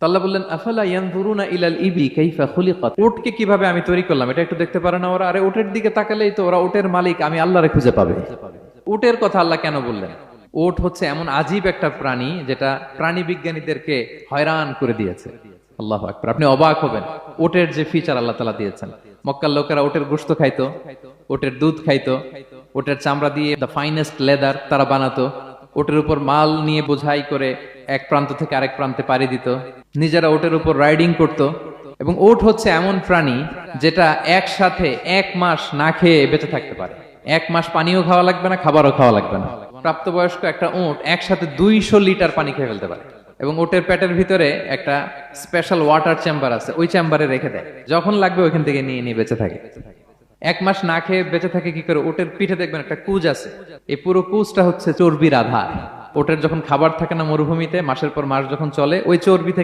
তো আল্লাহ বললেন, আফালা ইয়ানজুরুনা ইলাল ইবলি কাইফা খুলিকাত, উটকে কিভাবে আমি তৈরি করলাম এটা একটু দেখতে পারে না ওরা? আরে উটের দিকে তাকালেই তো ওরা উটের মালিক আমি আল্লাহরে খুঁজে পাবে। উটের কথা আল্লাহ কেন বললেন? উট হচ্ছে এমন আজীব একটা প্রাণী যেটা প্রাণী বিজ্ঞানীদেরকে হয়রান করে দিয়েছে। আল্লাহু আকবার, আপনি অবাক হবেন উটের যে ফিচার আল্লাহ তাআলা দিয়েছেন। মক্কার লোকেরা উটের গোশত খাইতো, উটের দুধ খাইতো, উটের চামড়া দিয়ে দ্য ফাইনেস্ট লেদার তারা বানাতো, ওটের উপর মাল নিয়ে বোঝাই করে এক প্রান্ত থেকে আরেক প্রান্তে পাড়ি দিত, নিজেরা ওটের উপর রাইডিং করত। এবং ওট হচ্ছে এমন প্রাণী যেটা একসাথে 1 মাস না খেয়ে বেঁচে থাকতে পারে। 1 মাস পানিও খাওয়া লাগবে না, খাবারও খাওয়া লাগবে না। প্রাপ্তবয়স্ক একটা ওট একসাথে 200 লিটার পানি খেয়ে ফেলতে পারে। এবং ওটের পেটের ভিতরে একটা স্পেশাল ওয়াটার চেম্বার আছে, ওই চেম্বারে রেখে দেয়, যখন লাগবে ওইখান থেকে নিয়ে নিয়ে বেঁচে থাকে। 1 মাস না খেয়ে বেঁচে থাকে কি করে? ওটের পিঠে দেখবেন একটা কুজ আছে, এই পুরো কুজটা হচ্ছে চর্বির আধার। ওটের যখন খাবার থাকে না মরুভূমিতে, মাসের পর মাস যখন চলে, ওই চর্বি থেকে